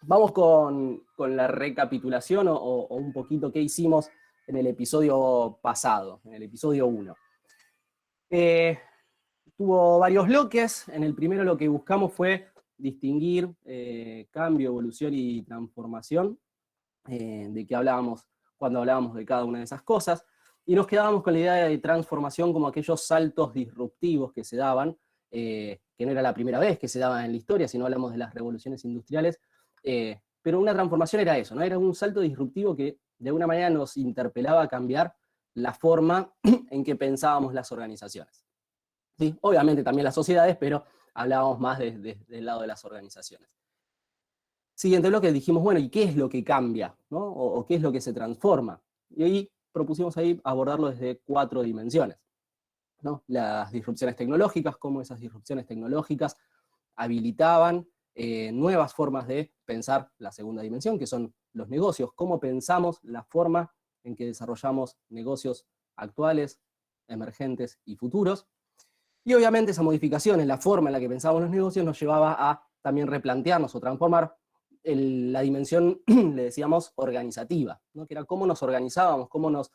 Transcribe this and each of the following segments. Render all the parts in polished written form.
Vamos con la recapitulación o un poquito qué hicimos en el episodio pasado, en el episodio 1. Tuvo varios bloques. En el primero lo que buscamos fue distinguir cambio, evolución y transformación, de qué hablábamos cuando hablábamos de cada una de esas cosas, y nos quedábamos con la idea de transformación como aquellos saltos disruptivos que se daban, que no era la primera vez que se daban en la historia, si no hablamos de las revoluciones industriales, pero una transformación era eso, ¿no? Era un salto disruptivo que de alguna manera nos interpelaba a cambiar la forma en que pensábamos las organizaciones. ¿Sí? Obviamente también las sociedades, pero hablábamos más del lado de las organizaciones. Siguiente bloque dijimos, bueno, ¿y qué es lo que cambia? ¿No? O qué es lo que se transforma. Y ahí propusimos ahí abordarlo desde 4 dimensiones, ¿no? Las disrupciones tecnológicas, cómo esas disrupciones tecnológicas habilitaban nuevas formas de pensar la segunda dimensión, que son los negocios, cómo pensamos la forma en que desarrollamos negocios actuales, emergentes y futuros. Y obviamente esa modificación en la forma en la que pensábamos los negocios nos llevaba a también replantearnos o transformar la dimensión, le decíamos, organizativa, ¿no? Que era cómo nos organizábamos, cómo nos,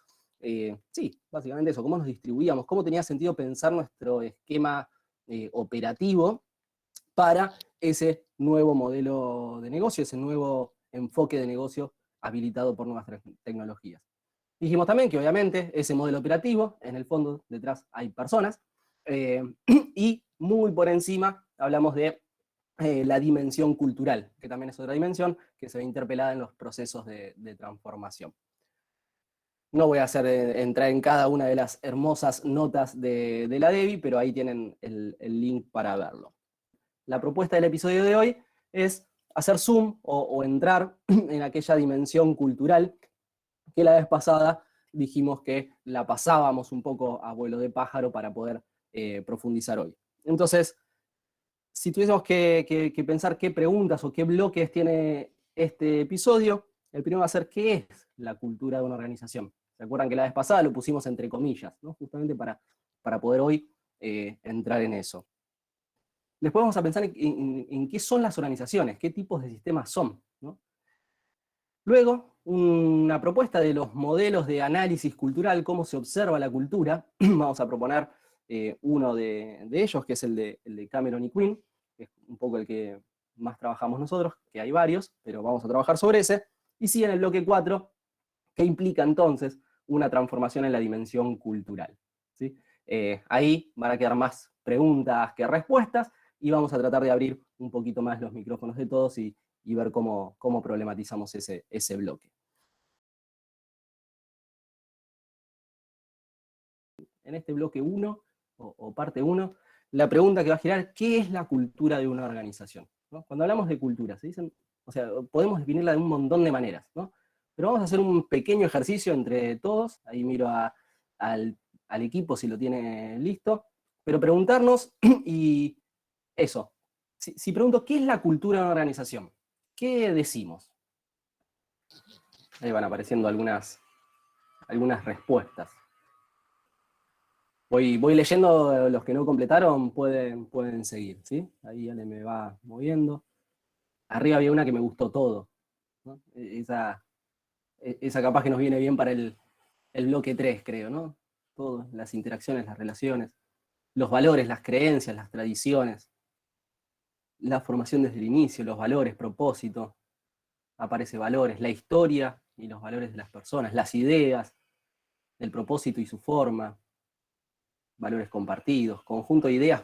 sí, básicamente eso, cómo nos distribuíamos, cómo tenía sentido pensar nuestro esquema operativo para ese nuevo modelo de negocio, ese nuevo enfoque de negocio habilitado por nuevas tecnologías. Dijimos también que obviamente ese modelo operativo, en el fondo detrás hay personas, y muy por encima hablamos de la dimensión cultural, que también es otra dimensión que se ve interpelada en los procesos de transformación. No voy a entrar en cada una de las hermosas notas de la Debbie, pero ahí tienen el link para verlo. La propuesta del episodio de hoy es hacer zoom o entrar en aquella dimensión cultural que la vez pasada dijimos que la pasábamos un poco a vuelo de pájaro para poder profundizar hoy. Entonces, si tuviésemos que pensar qué preguntas o qué bloques tiene este episodio, el primero va a ser ¿qué es la cultura de una organización? ¿Se acuerdan que la vez pasada lo pusimos entre comillas, ¿no? Justamente para poder hoy entrar en eso. Después vamos a pensar en qué son las organizaciones, qué tipos de sistemas son, ¿no? Luego, una propuesta de los modelos de análisis cultural, cómo se observa la cultura. Vamos a proponer uno de ellos, que es el de Cameron y Quinn, que es un poco el que más trabajamos nosotros, que hay varios, pero vamos a trabajar sobre ese. Y sí, en el bloque 4, ¿qué implica entonces una transformación en la dimensión cultural? ¿Sí? Ahí van a quedar más preguntas que respuestas, y vamos a tratar de abrir un poquito más los micrófonos de todos y ver cómo problematizamos ese bloque. En este bloque 1, o parte 1, la pregunta que va a girar, ¿qué es la cultura de una organización? ¿No? Cuando hablamos de cultura, se dicen, o sea, podemos definirla de un montón de maneras, ¿no? Pero vamos a hacer un pequeño ejercicio entre todos, ahí miro al equipo si lo tiene listo, pero preguntarnos, y eso, si pregunto, ¿qué es la cultura de una organización? ¿Qué decimos? Ahí van apareciendo algunas respuestas. Voy leyendo, los que no completaron pueden seguir, ¿sí? Ahí Ale me va moviendo. Arriba había una que me gustó todo, ¿no? Esa capaz que nos viene bien para el bloque 3, creo, ¿no? Todo, las interacciones, las relaciones, los valores, las creencias, las tradiciones, la formación desde el inicio, los valores, propósito, aparece valores, la historia y los valores de las personas, las ideas, el propósito y su forma, valores compartidos, conjunto de ideas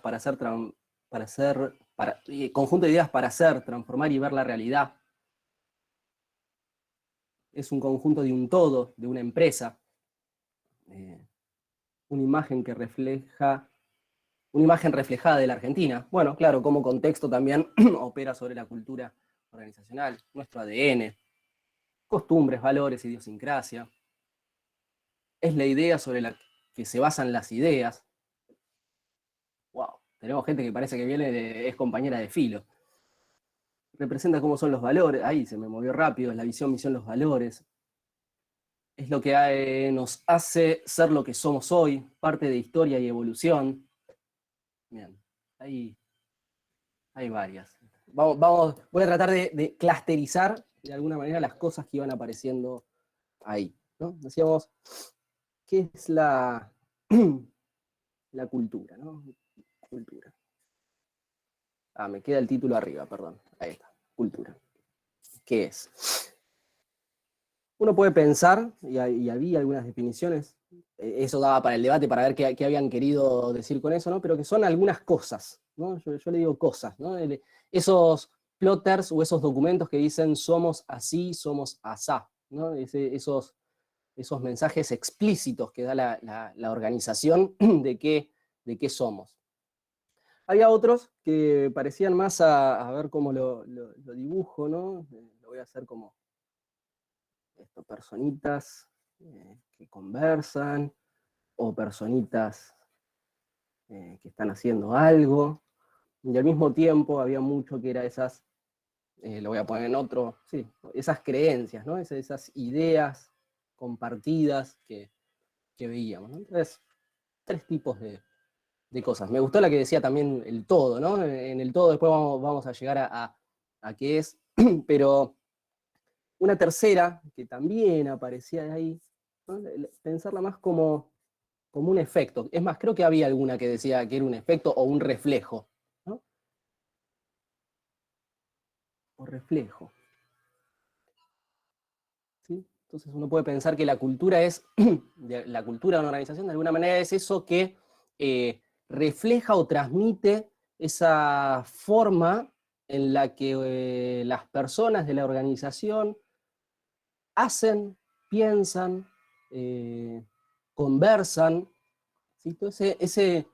conjunto de ideas para hacer, transformar y ver la realidad. Es un conjunto de un todo, de una empresa, una imagen que refleja, una imagen reflejada de la Argentina. Bueno, claro, como contexto también opera sobre la cultura organizacional, nuestro ADN, costumbres, valores, idiosincrasia. Es la idea sobre la que se basan las ideas. Wow, tenemos gente que parece que es compañera de filo. Representa cómo son los valores, ahí se me movió rápido, es la visión, misión, los valores. Es lo que nos hace ser lo que somos hoy, parte de historia y evolución. Bien, hay varias. voy a tratar de clusterizar de alguna manera las cosas que iban apareciendo ahí, ¿no? Decíamos, ¿qué es la cultura, ¿no? Cultura. Me queda el título arriba, perdón. Ahí está, cultura. ¿Qué es? Uno puede pensar, y había algunas definiciones, eso daba para el debate, para ver qué habían querido decir con eso, ¿no? Pero que son algunas cosas, ¿no? Yo le digo cosas, ¿no? Esos plotters o esos documentos que dicen somos así, somos asá, ¿no? Esos mensajes explícitos que da la organización de qué somos. Había otros que parecían más a ver cómo lo dibujo, ¿no? Lo voy a hacer como personitas que conversan, o personitas que están haciendo algo, y al mismo tiempo había mucho que era esas, lo voy a poner en otro, sí, esas creencias, ¿no? Esas ideas compartidas que veíamos, ¿no? Entonces, 3 tipos de cosas. Me gustó la que decía también el todo, ¿no? En el todo después vamos a llegar a qué es, pero una tercera, que también aparecía ahí, ¿no? Pensarla más como un efecto. Es más, creo que había alguna que decía que era un efecto o un reflejo, ¿no? O reflejo. ¿Sí? Entonces uno puede pensar que la cultura la cultura de una organización de alguna manera es eso que refleja o transmite esa forma en la que las personas de la organización hacen, piensan, conversan, ¿sí? Todo ese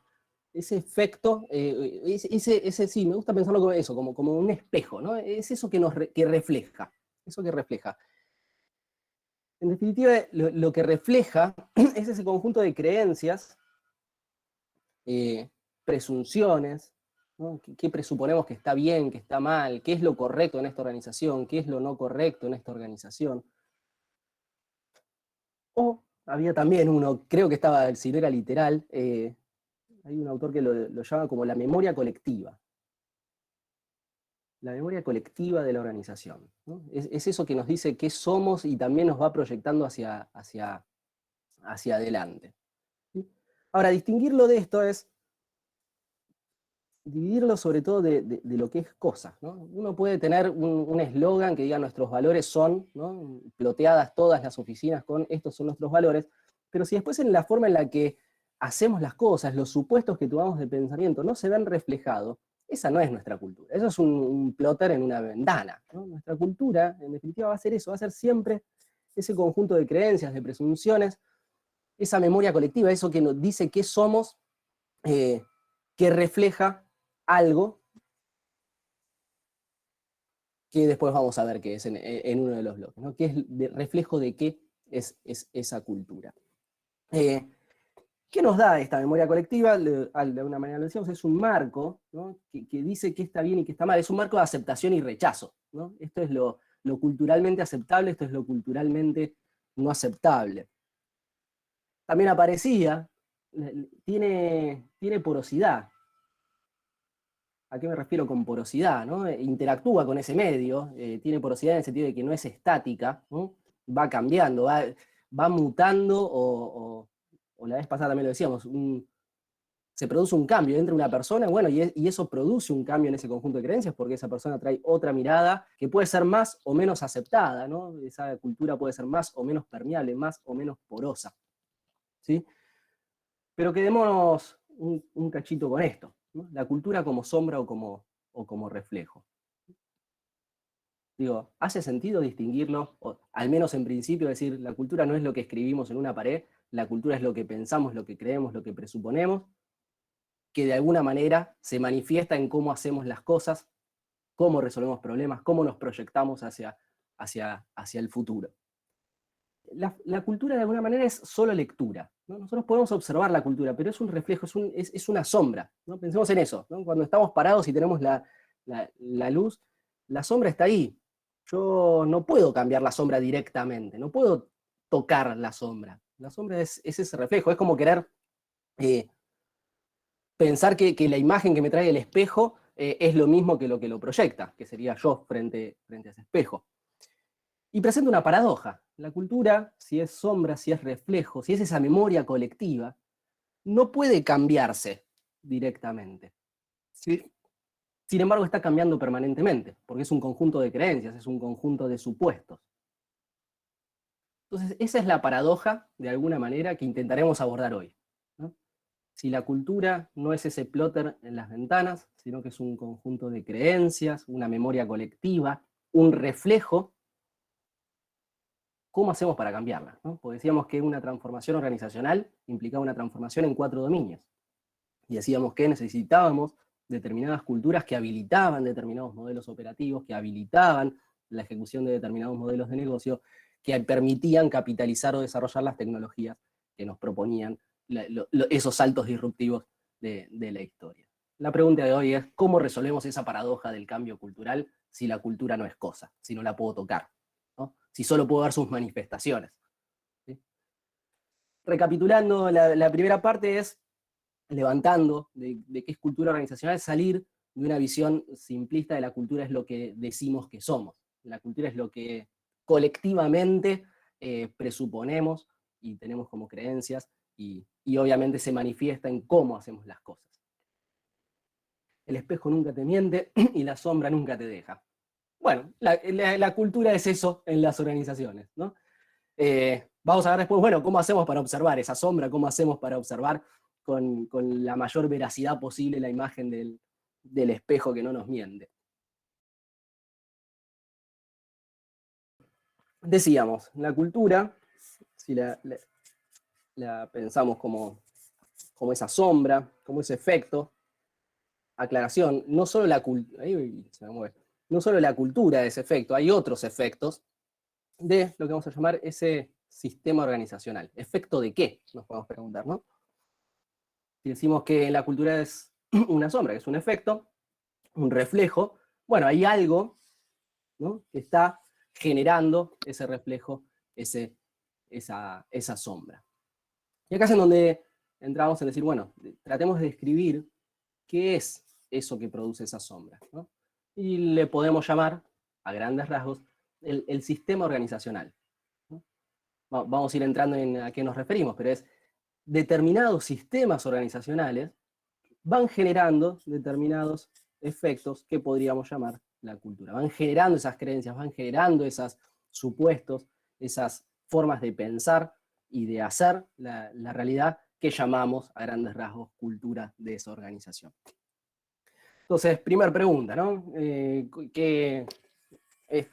efecto, sí, me gusta pensarlo como eso, como un espejo, ¿no? Es eso que refleja, eso que refleja. En definitiva, lo que refleja es ese conjunto de creencias, presunciones, ¿no? ¿Qué presuponemos que está bien, que está mal? ¿Qué es lo correcto en esta organización? ¿Qué es lo no correcto en esta organización? O había también uno, creo que estaba, si no era literal, hay un autor que lo llama como la memoria colectiva. La memoria colectiva de la organización, ¿no? Es eso que nos dice qué somos y también nos va proyectando hacia adelante. ¿Sí? Ahora, distinguirlo de esto es dividirlo sobre todo de lo que es cosas, ¿no? Uno puede tener un eslogan que diga nuestros valores son, ¿no? Ploteadas todas las oficinas con estos son nuestros valores, pero si después en la forma en la que hacemos las cosas, los supuestos que tomamos de pensamiento no se ven reflejados, esa no es nuestra cultura, eso es un plotter en una ventana, ¿no? Nuestra cultura, en definitiva, va a ser eso, va a ser siempre ese conjunto de creencias, de presunciones, esa memoria colectiva, eso que nos dice qué somos, que refleja algo que después vamos a ver qué es en uno de los bloques, ¿no? ¿Qué es reflejo de qué es esa cultura? ¿Qué nos da esta memoria colectiva? De alguna manera lo decíamos, es un marco, ¿no? que dice qué está bien y qué está mal, es un marco de aceptación y rechazo, ¿no? Esto es lo culturalmente aceptable, esto es lo culturalmente no aceptable. También aparecía, tiene porosidad. ¿A qué me refiero con porosidad? ¿No? Interactúa con ese medio, tiene porosidad en el sentido de que no es estática, ¿no? Va cambiando, va mutando, o la vez pasada también lo decíamos, se produce un cambio entre una persona, bueno, y eso produce un cambio en ese conjunto de creencias, porque esa persona trae otra mirada que puede ser más o menos aceptada, ¿no? Esa cultura puede ser más o menos permeable, más o menos porosa, ¿sí? Pero quedémonos un cachito con esto, ¿no? La cultura como sombra o como reflejo. Digo, ¿hace sentido distinguirlo? O, al menos en principio, decir, la cultura no es lo que escribimos en una pared, la cultura es lo que pensamos, lo que creemos, lo que presuponemos, que de alguna manera se manifiesta en cómo hacemos las cosas, cómo resolvemos problemas, cómo nos proyectamos hacia el futuro. La cultura de alguna manera es solo lectura, ¿no? Nosotros podemos observar la cultura, pero es un reflejo, es una sombra, ¿no? Pensemos en eso, ¿no? Cuando estamos parados y tenemos la luz, la sombra está ahí. Yo no puedo cambiar la sombra directamente, no puedo tocar la sombra. La sombra es ese reflejo, es como querer pensar que la imagen que me trae el espejo es lo mismo que lo proyecta, que sería yo frente a ese espejo. Y presenta una paradoja. La cultura, si es sombra, si es reflejo, si es esa memoria colectiva, no puede cambiarse directamente. ¿Sí? Sin embargo, está cambiando permanentemente, porque es un conjunto de creencias, es un conjunto de supuestos. Entonces, esa es la paradoja, de alguna manera, que intentaremos abordar hoy, ¿no? Si la cultura no es ese plotter en las ventanas, sino que es un conjunto de creencias, una memoria colectiva, un reflejo, ¿cómo hacemos para cambiarla, ¿no? Porque decíamos que una transformación organizacional implicaba una transformación en 4 dominios. Y decíamos que necesitábamos determinadas culturas que habilitaban determinados modelos operativos, que habilitaban la ejecución de determinados modelos de negocio, que permitían capitalizar o desarrollar las tecnologías que nos proponían esos saltos disruptivos de la historia. La pregunta de hoy es, ¿cómo resolvemos esa paradoja del cambio cultural si la cultura no es cosa, si no la puedo tocar, ¿no? Si solo puedo ver sus manifestaciones? ¿Sí? Recapitulando, la primera parte es, levantando de qué es cultura organizacional, salir de una visión simplista de la cultura es lo que decimos que somos. La cultura es lo que colectivamente presuponemos y tenemos como creencias, y obviamente se manifiesta en cómo hacemos las cosas. El espejo nunca te miente y la sombra nunca te deja. Bueno, la cultura es eso en las organizaciones, ¿no? Vamos a ver después, bueno, cómo hacemos para observar esa sombra, cómo hacemos para observar con la mayor veracidad posible la imagen del espejo que no nos miente. Decíamos, la cultura, si la pensamos como esa sombra, como ese efecto, aclaración, no solo no solo la cultura de ese efecto, hay otros efectos de lo que vamos a llamar ese sistema organizacional. ¿Efecto de qué? Nos podemos preguntar, ¿no? Si decimos que la cultura es una sombra, que es un efecto, un reflejo, bueno, hay algo, ¿no?, que está generando ese reflejo, esa sombra. Y acá es en donde entramos en decir, bueno, tratemos de describir qué es eso que produce esa sombra, ¿no? Y le podemos llamar, a grandes rasgos, el sistema organizacional, ¿no? Vamos a ir entrando en a qué nos referimos, pero es determinados sistemas organizacionales van generando determinados efectos que podríamos llamar la cultura. Van generando esas creencias, van generando esos supuestos, esas formas de pensar y de hacer la realidad que llamamos, a grandes rasgos, cultura de esa organización. Entonces, primera pregunta, ¿no?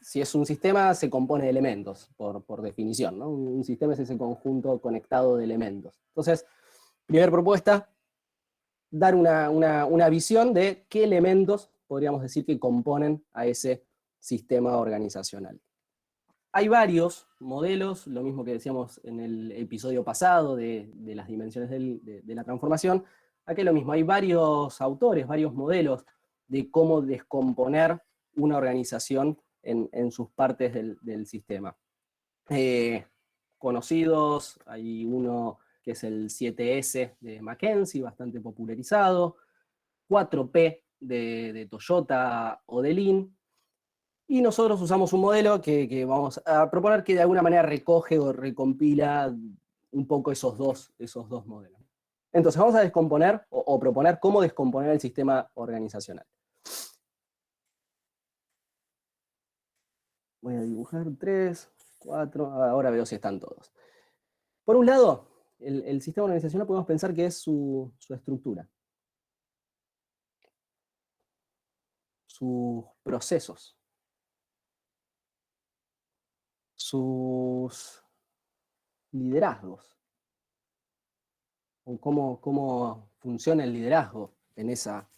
Si es un sistema, se compone de elementos, por definición, ¿no? Un sistema es ese conjunto conectado de elementos. Entonces, primera propuesta, dar una visión de qué elementos podríamos decir que componen a ese sistema organizacional. Hay varios modelos, lo mismo que decíamos en el episodio pasado de las dimensiones de la transformación. Aquí es lo mismo, hay varios autores, varios modelos de cómo descomponer una organización en sus partes del sistema. Conocidos, hay uno que es el 7S de McKinsey, bastante popularizado, 4P de Toyota o de Lean, y nosotros usamos un modelo que vamos a proponer que de alguna manera recoge o recompila un poco esos dos modelos. Entonces vamos a descomponer o proponer cómo descomponer el sistema organizacional. Voy a dibujar 3, 4, ahora veo si están todos. Por un lado, el sistema organizacional podemos pensar que es su estructura, sus procesos, sus liderazgos, o cómo funciona el liderazgo en esa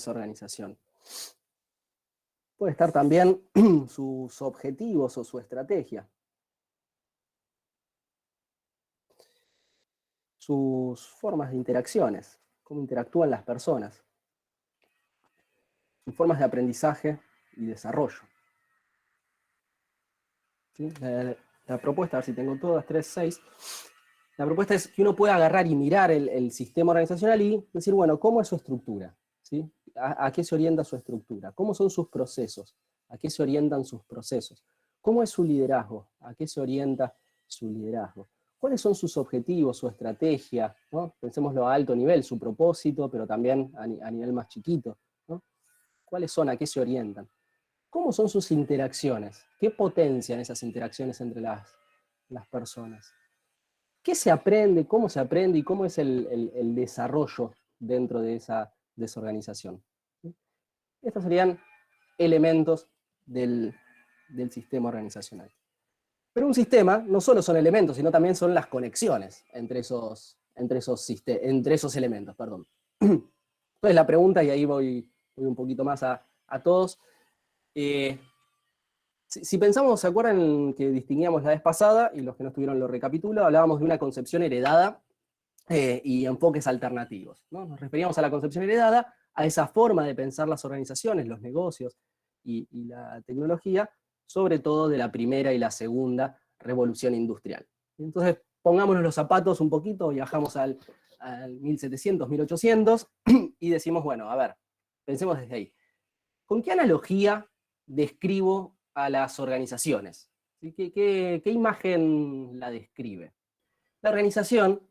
organización. Puede estar también sus objetivos o su estrategia, sus formas de interacciones, cómo interactúan las personas, sus formas de aprendizaje y desarrollo. ¿Sí? La propuesta, a ver si tengo todas, 3, 6. La propuesta es que uno pueda agarrar y mirar el sistema organizacional y decir, bueno, ¿cómo es su estructura? ¿Sí? a qué se orienta su estructura, cómo son sus procesos, a qué se orientan sus procesos, cómo es su liderazgo, a qué se orienta su liderazgo, cuáles son sus objetivos, su estrategia, ¿no? Pensémoslo a alto nivel, su propósito, pero también a nivel más chiquito, ¿no? ¿Cuáles son, a qué se orientan? ¿Cómo son sus interacciones? ¿Qué potencian esas interacciones entre las personas? ¿Qué se aprende? ¿Cómo se aprende? ¿Y cómo es el desarrollo dentro de esa organización? Estos serían elementos del sistema organizacional. Pero un sistema no solo son elementos, sino también son las conexiones entre esos elementos. Perdón. Entonces la pregunta, y ahí voy un poquito más a todos, si pensamos, ¿se acuerdan que distinguíamos la vez pasada, y los que no estuvieron lo recapitulo, hablábamos de una concepción heredada y enfoques alternativos, ¿no? Nos referíamos a la concepción heredada, a esa forma de pensar las organizaciones, los negocios y la tecnología, sobre todo de la primera y la segunda revolución industrial. Entonces, pongámonos los zapatos un poquito, viajamos al 1700, 1800, y decimos, bueno, a ver, pensemos desde ahí. ¿Con qué analogía describo a las organizaciones? ¿Sí? ¿Qué imagen la describe? La organización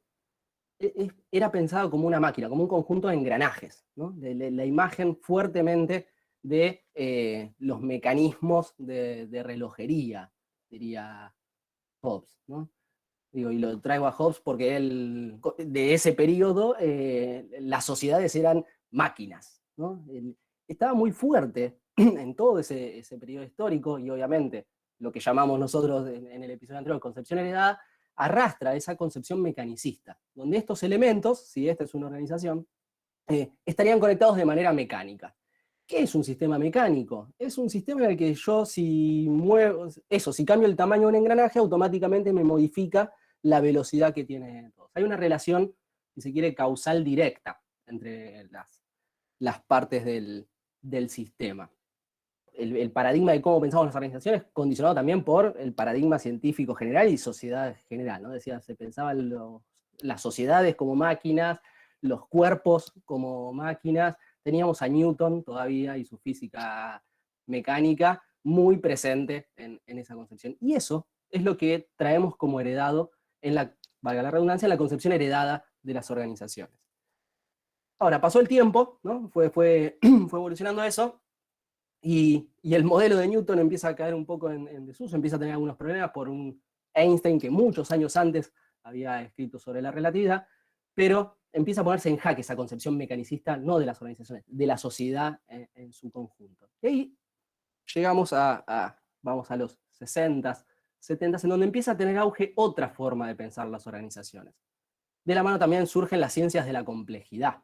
era pensado como una máquina, como un conjunto de engranajes, ¿no? La imagen fuertemente de los mecanismos de relojería, diría Hobbes, ¿no? Digo, y lo traigo a Hobbes porque él, de ese periodo, las sociedades eran máquinas, ¿no? Estaba muy fuerte en todo ese periodo histórico, y obviamente lo que llamamos nosotros en el episodio anterior concepción heredada, arrastra esa concepción mecanicista, donde estos elementos, si esta es una organización, estarían conectados de manera mecánica. ¿Qué es un sistema mecánico? Es un sistema en el que yo, si muevo, si cambio el tamaño de un engranaje, automáticamente me modifica la velocidad que tiene todo. Hay una relación, si se quiere, causal directa entre las partes del sistema. El paradigma de cómo pensamos las organizaciones condicionado también por el paradigma científico general y sociedad general, ¿no? Decía, se pensaban las sociedades como máquinas, los cuerpos como máquinas. Teníamos a Newton todavía y su física mecánica muy presente en esa concepción. Y eso es lo que traemos como heredado valga la redundancia, en la concepción heredada de las organizaciones. Ahora, pasó el tiempo, ¿no? Fue evolucionando eso, y el modelo de Newton empieza a caer un poco en desuso, empieza a tener algunos problemas por un Einstein que muchos años antes había escrito sobre la relatividad, pero empieza a ponerse en jaque esa concepción mecanicista, no de las organizaciones, de la sociedad en su conjunto. Y ahí llegamos vamos a los 60s, 70s, en donde empieza a tener auge otra forma de pensar las organizaciones. De la mano también surgen las ciencias de la complejidad,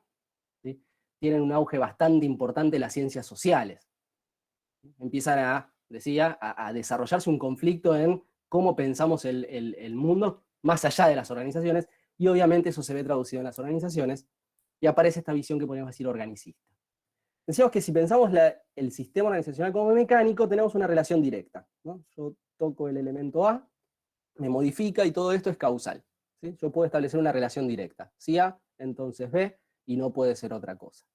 ¿sí? Tienen un auge bastante importante las ciencias sociales. Empiezan a desarrollarse un conflicto en cómo pensamos el mundo más allá de las organizaciones, y obviamente eso se ve traducido en las organizaciones, y aparece esta visión que podríamos decir organicista. Decíamos que si pensamos el sistema organizacional como mecánico, tenemos una relación directa, ¿no? Yo toco el elemento A, me modifica, y todo esto es causal, ¿sí? Yo puedo establecer una relación directa. Si A, entonces B, y no puede ser otra cosa.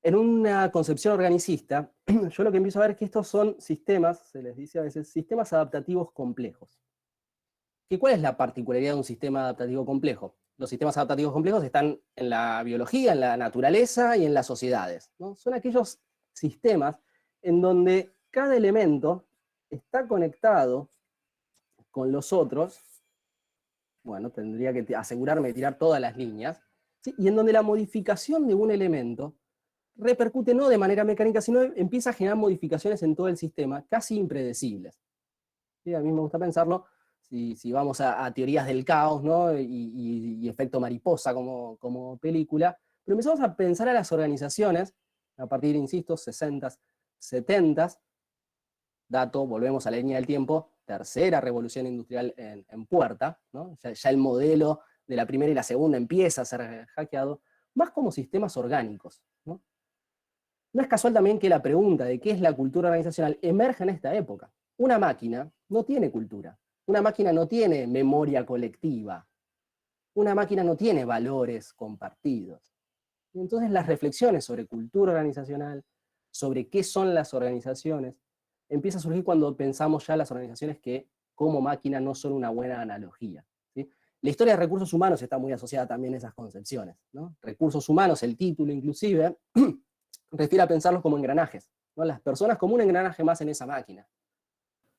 En una concepción organicista, yo lo que empiezo a ver es que estos son sistemas, se les dice a veces, sistemas adaptativos complejos. ¿Cuál es la particularidad de un sistema adaptativo complejo? Los sistemas adaptativos complejos están en la biología, en la naturaleza y en las sociedades, ¿no? Son aquellos sistemas en donde cada elemento está conectado con los otros. Bueno, tendría que asegurarme de tirar todas las líneas, ¿sí? Y en donde la modificación de un elemento repercute no de manera mecánica, sino empieza a generar modificaciones en todo el sistema, casi impredecibles. ¿Sí? A mí me gusta pensarlo, si vamos a teorías del caos, ¿no? y efecto mariposa como película, pero empezamos a pensar a las organizaciones, a partir, insisto, 60s, 70s, volvemos a la línea del tiempo, tercera revolución industrial en puerta, ¿no? Ya el modelo de la primera y la segunda empieza a ser hackeado, más como sistemas orgánicos, ¿no? No es casual también que la pregunta de qué es la cultura organizacional emerja en esta época. Una máquina no tiene cultura. Una máquina no tiene memoria colectiva. Una máquina no tiene valores compartidos. Y entonces las reflexiones sobre cultura organizacional, sobre qué son las organizaciones, empieza a surgir cuando pensamos ya las organizaciones que como máquina no son una buena analogía, ¿sí? La historia de recursos humanos está muy asociada también a esas concepciones, ¿no? Recursos humanos, el título inclusive, refiere a pensarlos como engranajes, ¿no? Las personas como un engranaje más en esa máquina.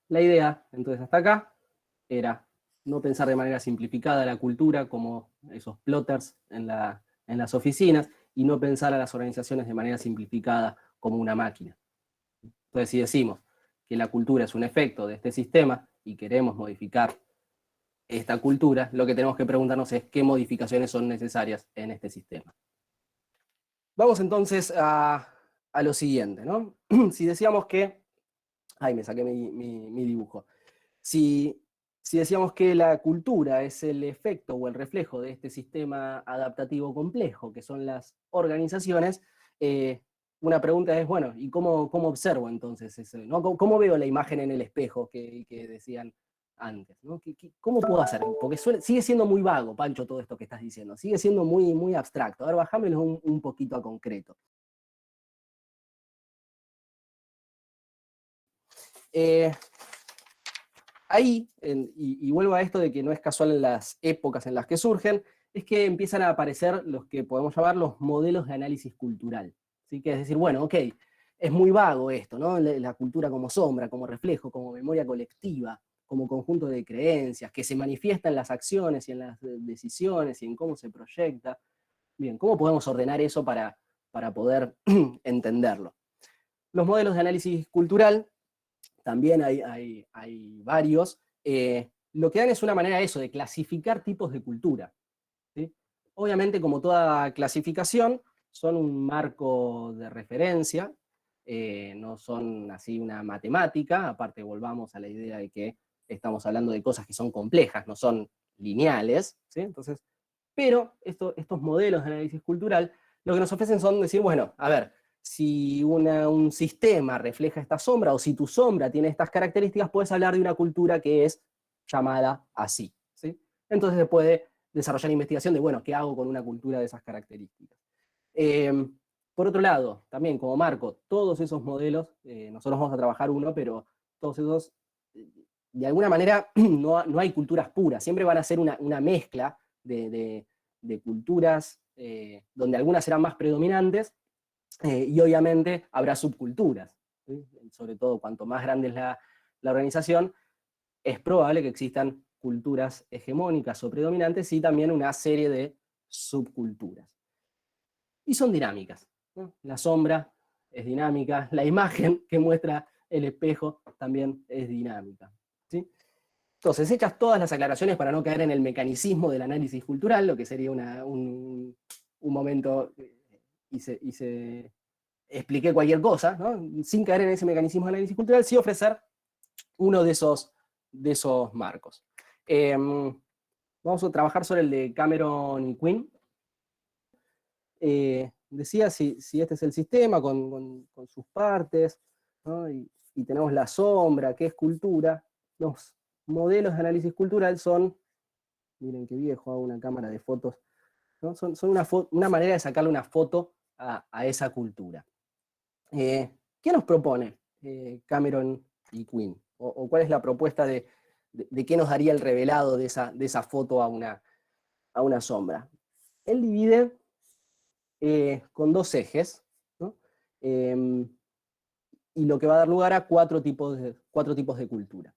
La idea, entonces, hasta acá, era no pensar de manera simplificada la cultura como esos plotters en las oficinas, y no pensar a las organizaciones de manera simplificada como una máquina. Entonces, si decimos que la cultura es un efecto de este sistema y queremos modificar esta cultura, lo que tenemos que preguntarnos es qué modificaciones son necesarias en este sistema. Vamos entonces a lo siguiente, ¿no? Si decíamos que... Ay, me saqué mi dibujo. Si decíamos que la cultura es el efecto o el reflejo de este sistema adaptativo complejo, que son las organizaciones, una pregunta es, bueno, ¿y cómo observo entonces eso, ¿no? ¿Cómo veo la imagen en el espejo que decían antes, ¿no? ¿Cómo puedo hacer? Porque sigue siendo muy vago, Pancho, todo esto que estás diciendo, sigue siendo muy abstracto. A ver, bajámelo un poquito a concreto. Ahí, y vuelvo a esto de que no es casual en las épocas en las que surgen, es que empiezan a aparecer los que podemos llamar los modelos de análisis cultural. ¿Sí? Que es decir, bueno, ok, es muy vago esto, ¿no? La cultura como sombra, como reflejo, como memoria colectiva, como conjunto de creencias, que se manifiesta en las acciones y en las decisiones y en cómo se proyecta. Bien, ¿cómo podemos ordenar eso para poder entenderlo? Los modelos de análisis cultural también hay varios, lo que dan es una manera eso, de clasificar tipos de cultura, ¿sí? Obviamente, como toda clasificación, son un marco de referencia, no son así una matemática, aparte volvamos a la idea de que estamos hablando de cosas que son complejas, no son lineales, ¿sí? Entonces, pero estos modelos de análisis cultural lo que nos ofrecen son decir, bueno, a ver, si un sistema refleja esta sombra, o si tu sombra tiene estas características, puedes hablar de una cultura que es llamada así, ¿sí? Entonces se puede desarrollar investigación de, bueno, ¿qué hago con una cultura de esas características? Por otro lado, también como marco, todos esos modelos, nosotros vamos a trabajar uno, pero todos esos, de alguna manera, no hay culturas puras, siempre van a ser una mezcla de culturas, donde algunas serán más predominantes, y obviamente habrá subculturas, ¿sí? Sobre todo cuanto más grande es la organización, es probable que existan culturas hegemónicas o predominantes y también una serie de subculturas. Y son dinámicas, ¿no? La sombra es dinámica, la imagen que muestra el espejo también es dinámica, ¿sí? Entonces, hechas todas las aclaraciones para no caer en el mecanicismo del análisis cultural, lo que sería un momento, y se expliqué cualquier cosa, ¿no? Sin caer en ese mecanismo de análisis cultural, sí ofrecer uno de esos marcos. Vamos a trabajar sobre el de Cameron y Quinn. Decía si este es el sistema con sus partes, ¿no? Y tenemos la sombra, que es cultura. Los modelos de análisis cultural son, miren qué viejo, hago una cámara de fotos, ¿no? Son una manera de sacarle una foto a esa cultura. ¿Qué nos propone Cameron y Quinn? ¿O cuál es la propuesta de qué nos daría el revelado de esa foto a una sombra? Él divide con dos ejes, ¿no? Y lo que va a dar lugar a cuatro tipos de cultura.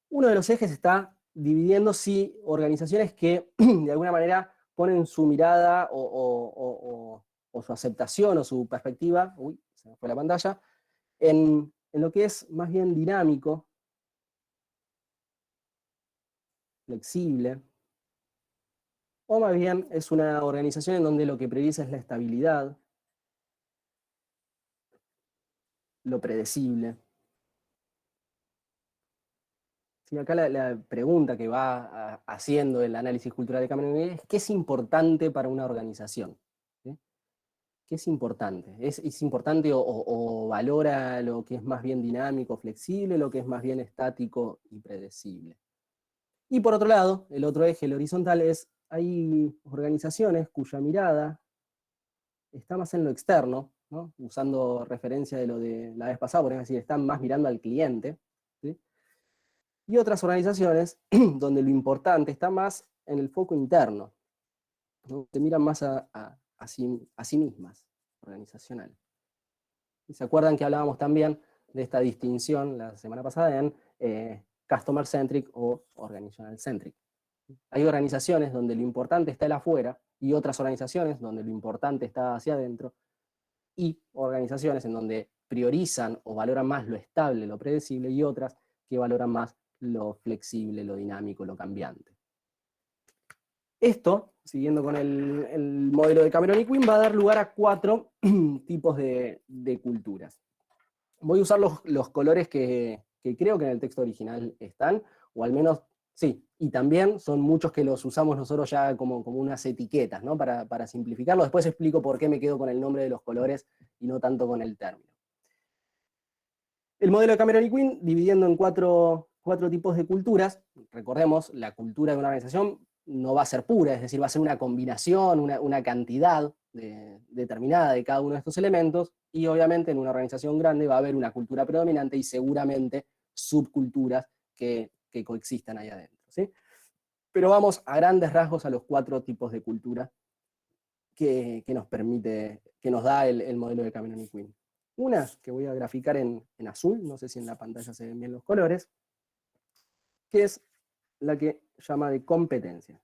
Uno de los ejes está dividiendo si organizaciones que de alguna manera ponen su mirada o su aceptación o su perspectiva, uy, se me fue la pantalla, en lo que es más bien dinámico, flexible, o más bien es una organización en donde lo que prioriza es la estabilidad, lo predecible. Sí, acá la pregunta que va haciendo el análisis cultural de Cameron es ¿qué es importante para una organización? ¿Sí? ¿Qué es importante? ¿Es importante o valora lo que es más bien dinámico, flexible, lo que es más bien estático y predecible? Y por otro lado, el otro eje, el horizontal, es hay organizaciones cuya mirada está más en lo externo, ¿no? Usando referencia de lo de la vez pasada, por ejemplo, decir, están más mirando al cliente, ¿sí? Y otras organizaciones donde lo importante está más en el foco interno, ¿no? Te miran más a sí mismas, organizacional. Y se acuerdan que hablábamos también de esta distinción la semana pasada en customer centric o organizational centric. Hay organizaciones donde lo importante está el afuera y otras organizaciones donde lo importante está hacia adentro, y organizaciones en donde priorizan o valoran más lo estable, lo predecible, y otras que valoran más lo flexible, lo dinámico, lo cambiante. Esto, siguiendo con el modelo de Cameron y Quinn, va a dar lugar a 4 tipos de culturas. Voy a usar los colores que creo que en el texto original están, o al menos, sí, y también son muchos que los usamos nosotros ya como unas etiquetas, ¿no? Para simplificarlo. Después explico por qué me quedo con el nombre de los colores y no tanto con el término. El modelo de Cameron y Quinn, dividiendo en cuatro tipos de culturas. Recordemos, la cultura de una organización no va a ser pura, es decir, va a ser una combinación, una cantidad determinada de cada uno de estos elementos, y obviamente en una organización grande va a haber una cultura predominante y seguramente subculturas que coexistan ahí adentro, ¿sí? Pero vamos a grandes rasgos a los 4 tipos de cultura que nos da el modelo de Cameron y Quinn. Una que voy a graficar en azul, no sé si en la pantalla se ven bien los colores, que es la que llama de competencia.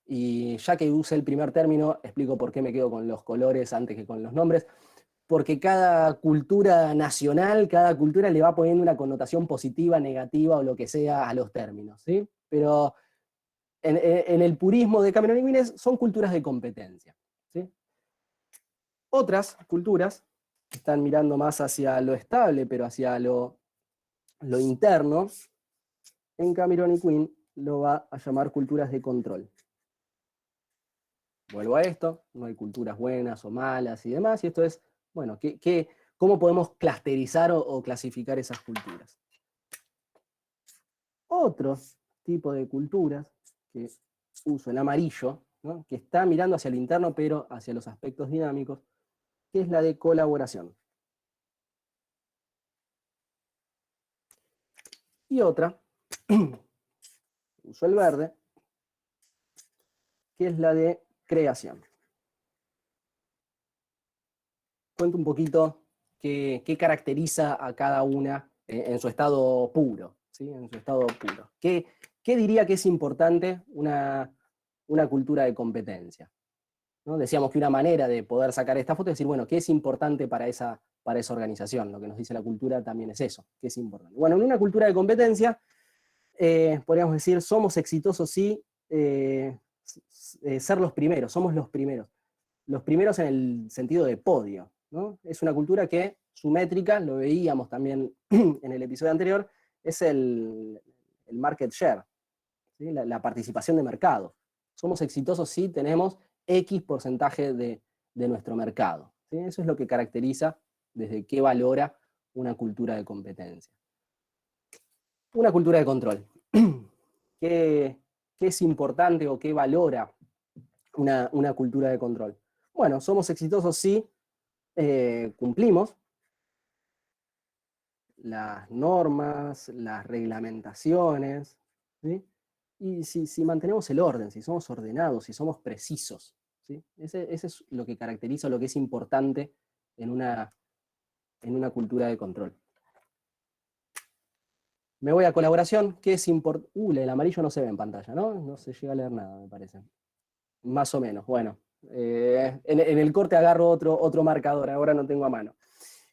Y ya que use el primer término, explico por qué me quedo con los colores antes que con los nombres, porque cada cultura nacional, cada cultura le va poniendo una connotación positiva, negativa o lo que sea a los términos, ¿sí? Pero en el purismo de Cameron y Quinn son culturas de competencia, ¿sí? Otras culturas están mirando más hacia lo estable, pero hacia lo interno. En Cameron y Quinn lo va a llamar culturas de control. Vuelvo a esto, no hay culturas buenas o malas y demás, y esto es, bueno, ¿cómo podemos clusterizar o clasificar esas culturas? Otro tipo de culturas, que uso en amarillo, ¿no? Que está mirando hacia el interno, pero hacia los aspectos dinámicos, que es la de colaboración. Y otra, uso el verde, que es la de creación. Cuento un poquito qué caracteriza a cada una en su estado puro, ¿sí? En su estado puro. ¿Qué diría que es importante una cultura de competencia? ¿No? Decíamos que una manera de poder sacar esta foto es decir, bueno, ¿qué es importante para esa organización? Lo que nos dice la cultura también es eso, ¿qué es importante? Bueno, en una cultura de competencia, podríamos decir, somos exitosos si ser los primeros, somos los primeros en el sentido de podio, ¿no? Es una cultura que su métrica, lo veíamos también en el episodio anterior, es el market share, ¿sí? La participación de mercado. Somos exitosos si tenemos X porcentaje de nuestro mercado, ¿sí? Eso es lo que caracteriza desde qué valora una cultura de competencia. Una cultura de control. ¿Qué es importante o qué valora una cultura de control? Bueno, somos exitosos si cumplimos las normas, las reglamentaciones, ¿sí? Y si mantenemos el orden, si somos ordenados, si somos precisos, ¿sí? Ese es lo que caracteriza, lo que es importante en una cultura de control. Me voy a colaboración, ¿qué es importante? El amarillo no se ve en pantalla, ¿no? No se llega a leer nada, me parece. Más o menos, bueno. En el corte agarro otro marcador, ahora no tengo a mano.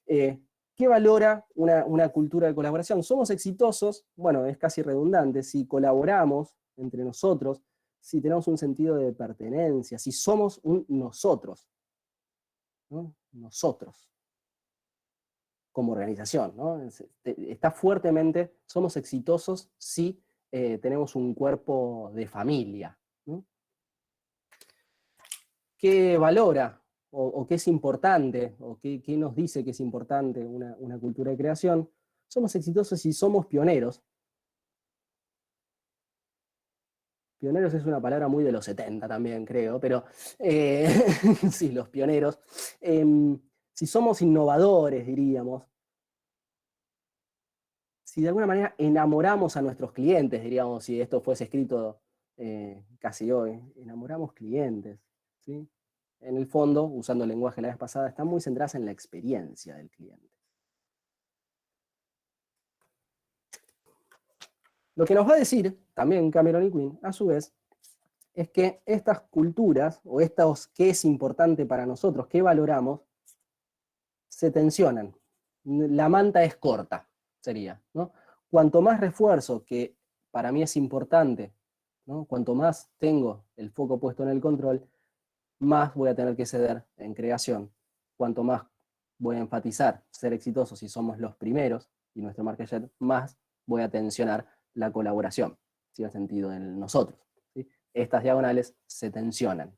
¿Qué valora una cultura de colaboración? ¿Somos exitosos? Bueno, es casi redundante. Si colaboramos entre nosotros, si tenemos un sentido de pertenencia, si somos un nosotros, ¿no? Nosotros, como organización, ¿no? Está fuertemente, somos exitosos si tenemos un cuerpo de familia, ¿no? ¿Qué valora o qué es importante, o qué nos dice que es importante una cultura de creación? Somos exitosos si somos pioneros. Pioneros es una palabra muy de los 70 también, creo, pero sí, los pioneros. Si somos innovadores, diríamos, si de alguna manera enamoramos a nuestros clientes, diríamos, si esto fuese escrito casi hoy, enamoramos clientes, ¿sí? En el fondo, usando el lenguaje de la vez pasada, están muy centradas en la experiencia del cliente. Lo que nos va a decir también Cameron y Quinn, a su vez, es que estas culturas, o estos qué es importante para nosotros, qué valoramos, se tensionan. La manta es corta, sería, ¿no? Cuanto más refuerzo, que para mí es importante, ¿no? Cuanto más tengo el foco puesto en el control, más voy a tener que ceder en creación. Cuanto más voy a enfatizar ser exitosos si somos los primeros, y nuestro market share, más voy a tensionar la colaboración, si ha sentido en nosotros. ¿Sí? Estas diagonales se tensionan.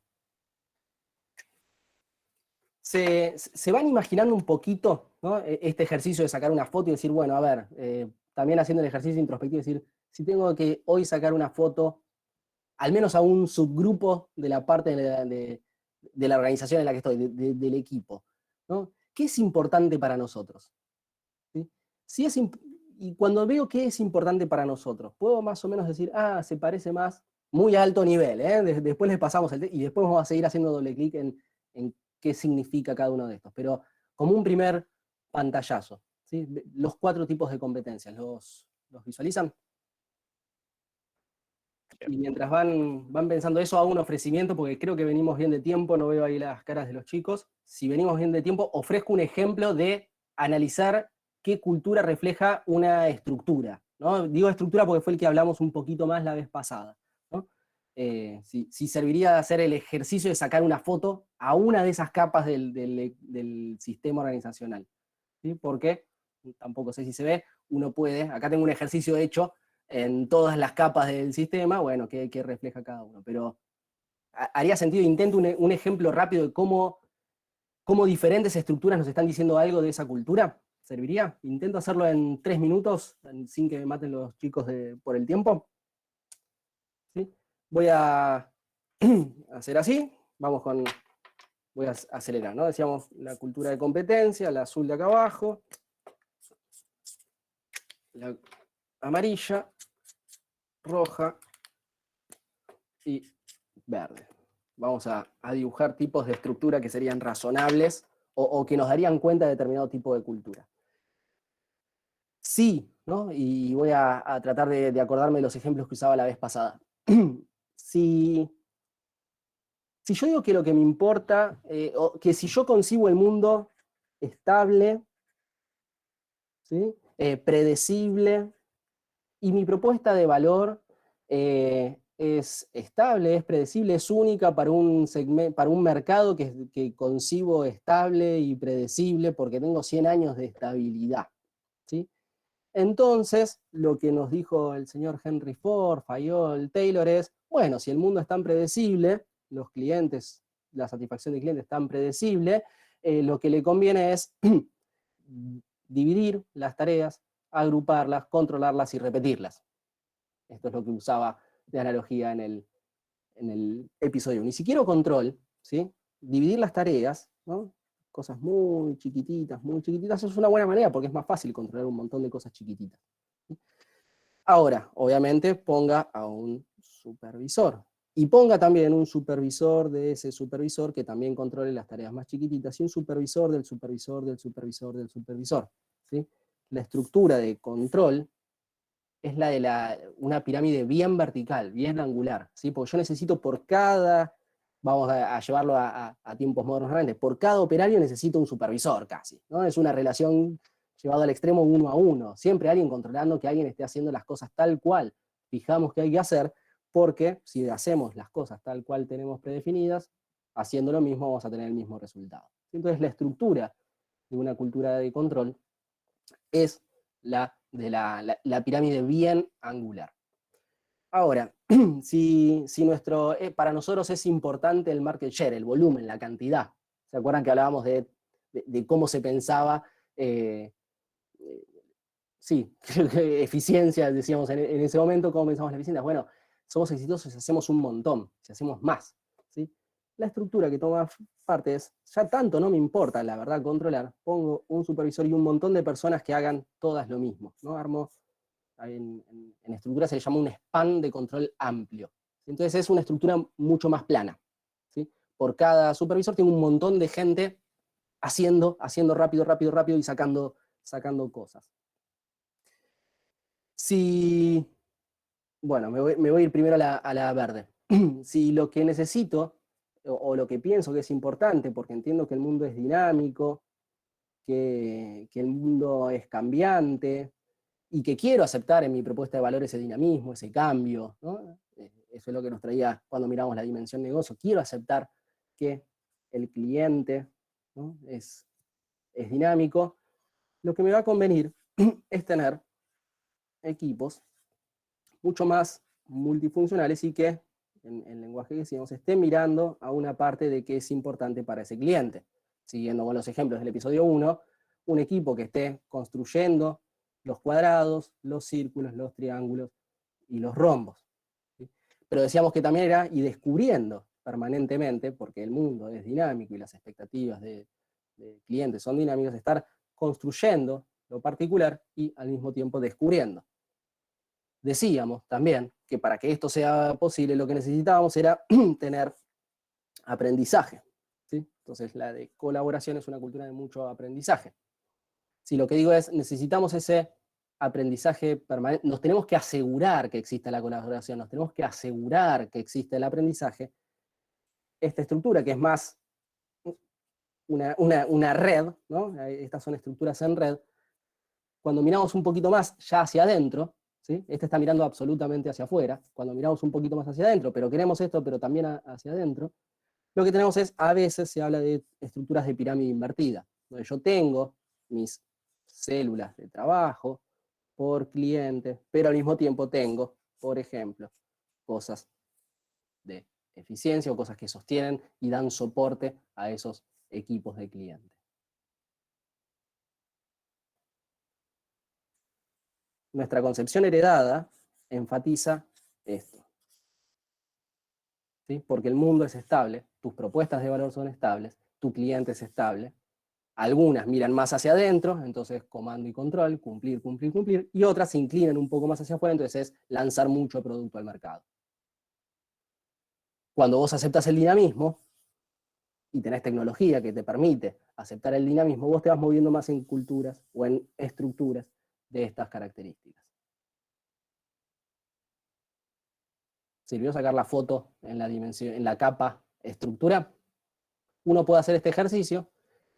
Se van imaginando un poquito, ¿no? Este ejercicio de sacar una foto y decir, bueno, a ver, también haciendo el ejercicio introspectivo, decir, si tengo que hoy sacar una foto, al menos a un subgrupo de la parte de la organización en la que estoy, del equipo, ¿no? ¿Qué es importante para nosotros? ¿Sí? Si es y cuando veo qué es importante para nosotros, puedo más o menos decir, ah, se parece más, muy alto nivel, ¿eh? Después les pasamos y después vamos a seguir haciendo doble clic en qué significa cada uno de estos, pero como un primer pantallazo, ¿sí? Los 4 tipos de competencias, ¿los visualizan? Y mientras van pensando eso, hago un ofrecimiento, porque creo que venimos bien de tiempo, no veo ahí las caras de los chicos. Si venimos bien de tiempo, ofrezco un ejemplo de analizar qué cultura refleja una estructura, ¿no? Digo estructura porque fue el que hablamos un poquito más la vez pasada, ¿no? Si serviría de hacer el ejercicio de sacar una foto a una de esas capas del sistema organizacional, ¿sí? Porque, tampoco sé si se ve, uno puede, acá tengo un ejercicio hecho en todas las capas del sistema, bueno, qué refleja cada uno. Pero haría sentido, intento un ejemplo rápido de cómo diferentes estructuras nos están diciendo algo de esa cultura. ¿Serviría? Intento hacerlo en 3 minutos, sin que me maten los chicos por el tiempo. ¿Sí? Voy a hacer así, voy a acelerar, ¿no? Decíamos la cultura de competencia, la azul de acá abajo, la amarilla, roja y verde. Vamos a dibujar tipos de estructura que serían razonables o que nos darían cuenta de determinado tipo de cultura. Sí, ¿no? Y voy a tratar de acordarme de los ejemplos que usaba la vez pasada. si yo digo que lo que me importa, o que si yo concibo el mundo estable, ¿sí? Predecible, y mi propuesta de valor es estable, es predecible, es única para un mercado que concibo estable y predecible porque tengo 100 años de estabilidad, ¿sí? Entonces, lo que nos dijo el señor Henry Ford, Fayol, Taylor es, bueno, si el mundo es tan predecible, los clientes, la satisfacción del cliente es tan predecible, lo que le conviene es dividir las tareas, agruparlas, controlarlas y repetirlas. Esto es lo que usaba de analogía en el episodio 1. Y si quiero control, ¿sí? Dividir las tareas, ¿no? Cosas muy chiquititas, es una buena manera porque es más fácil controlar un montón de cosas chiquititas. ¿Sí? Ahora, obviamente, ponga a un supervisor. Y ponga también un supervisor de ese supervisor que también controle las tareas más chiquititas y un supervisor del supervisor del supervisor del supervisor. ¿Sí? La estructura de control es la de una pirámide bien vertical, bien angular, ¿sí? Porque yo necesito por cada, vamos a llevarlo a tiempos modernos realmente, por cada operario necesito un supervisor casi, ¿no? Es una relación llevada al extremo 1 a 1, siempre alguien controlando que alguien esté haciendo las cosas tal cual fijamos que hay que hacer, porque si hacemos las cosas tal cual tenemos predefinidas, haciendo lo mismo vamos a tener el mismo resultado. Entonces la estructura de una cultura de control es la de la pirámide bien angular. Ahora, si para nosotros es importante el market share, el volumen, la cantidad, ¿se acuerdan que hablábamos de cómo se pensaba? Sí, eficiencia, decíamos en ese momento, cómo pensamos la eficiencia. Bueno, somos exitosos si hacemos un montón, si hacemos más, ¿sí? La estructura que toma parte es, ya tanto no me importa, la verdad, controlar, pongo un supervisor y un montón de personas que hagan todas lo mismo, ¿no? Armo, en estructura se le llama un span de control amplio. Entonces es una estructura mucho más plana, ¿sí? Por cada supervisor tengo un montón de gente haciendo rápido, rápido, rápido y sacando cosas. Si, bueno, me voy a ir primero a la verde. Si lo que necesito, o lo que pienso que es importante, porque entiendo que el mundo es dinámico, que el mundo es cambiante, y que quiero aceptar en mi propuesta de valor ese dinamismo, ese cambio, ¿no? Eso es lo que nos traía cuando miramos la dimensión negocio. Quiero aceptar que el cliente, ¿no? es dinámico. Lo que me va a convenir es tener equipos mucho más multifuncionales y que, en lenguaje que decíamos, estén mirando a una parte de qué es importante para ese cliente. Siguiendo con los ejemplos del episodio 1, un equipo que esté construyendo los cuadrados, los círculos, los triángulos y los rombos. ¿Sí? Pero decíamos que también era y descubriendo permanentemente, porque el mundo es dinámico y las expectativas de clientes son dinámicas, estar construyendo lo particular y al mismo tiempo descubriendo. Decíamos también que para que esto sea posible lo que necesitábamos era tener aprendizaje, ¿sí? Entonces la de colaboración es una cultura de mucho aprendizaje. Si lo que digo es necesitamos ese aprendizaje permanente, nos tenemos que asegurar que exista la colaboración, nos tenemos que asegurar que existe el aprendizaje, esta estructura que es más una red, ¿no? Estas son estructuras en red, cuando miramos un poquito más ya hacia adentro, ¿sí? Este está mirando absolutamente hacia afuera, cuando miramos un poquito más hacia adentro, pero queremos esto, pero también hacia adentro, lo que tenemos es, a veces se habla de estructuras de pirámide invertida, donde yo tengo mis células de trabajo por cliente, pero al mismo tiempo tengo, por ejemplo, cosas de eficiencia o cosas que sostienen y dan soporte a esos equipos de cliente. Nuestra concepción heredada enfatiza esto, ¿sí? Porque el mundo es estable, tus propuestas de valor son estables, tu cliente es estable, algunas miran más hacia adentro, entonces comando y control, cumplir, cumplir, cumplir, y otras se inclinan un poco más hacia afuera, entonces es lanzar mucho producto al mercado. Cuando vos aceptas el dinamismo, y tenés tecnología que te permite aceptar el dinamismo, vos te vas moviendo más en culturas o en estructuras de estas características. ¿Sirvió sacar la foto en la dimensión, en la capa estructura? Uno puede hacer este ejercicio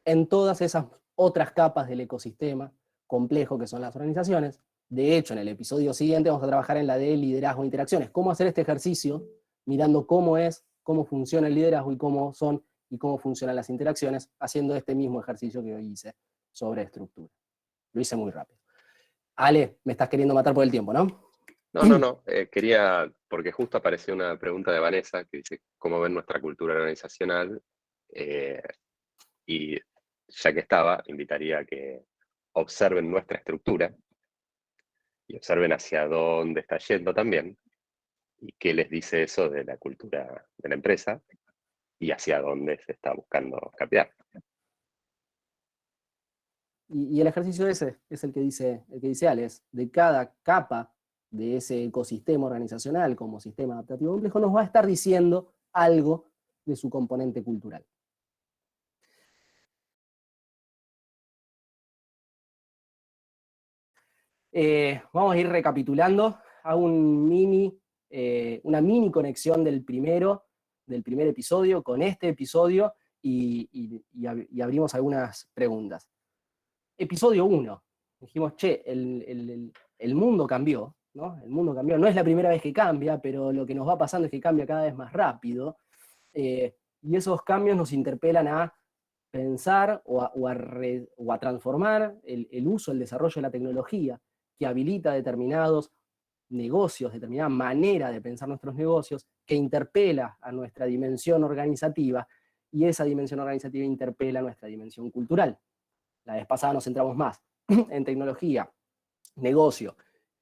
en todas esas otras capas del ecosistema complejo que son las organizaciones. De hecho, en el episodio siguiente vamos a trabajar en la de liderazgo e interacciones. Cómo hacer este ejercicio mirando cómo funciona el liderazgo y cómo funcionan las interacciones, haciendo este mismo ejercicio que hoy hice sobre estructura. Lo hice muy rápido. Ale, me estás queriendo matar por el tiempo, ¿no? No. Quería, porque justo apareció una pregunta de Vanessa que dice cómo ven nuestra cultura organizacional. Y ya que estaba, invitaría a que observen nuestra estructura y observen hacia dónde está yendo también y qué les dice eso de la cultura de la empresa y hacia dónde se está buscando cambiar. Y el ejercicio ese es el que dice Ale, es de cada capa de ese ecosistema organizacional como sistema adaptativo complejo nos va a estar diciendo algo de su componente cultural. Vamos a ir recapitulando, hago una mini conexión del primer episodio con este episodio y abrimos algunas preguntas. Episodio 1, dijimos, che, el mundo cambió, ¿no? El mundo cambió, no es la primera vez que cambia, pero lo que nos va pasando es que cambia cada vez más rápido, y esos cambios nos interpelan a pensar o a transformar el uso, el desarrollo de la tecnología que habilita determinados negocios, determinada manera de pensar nuestros negocios, que interpela a nuestra dimensión organizativa, y esa dimensión organizativa interpela a nuestra dimensión cultural. La vez pasada nos centramos más en tecnología, negocio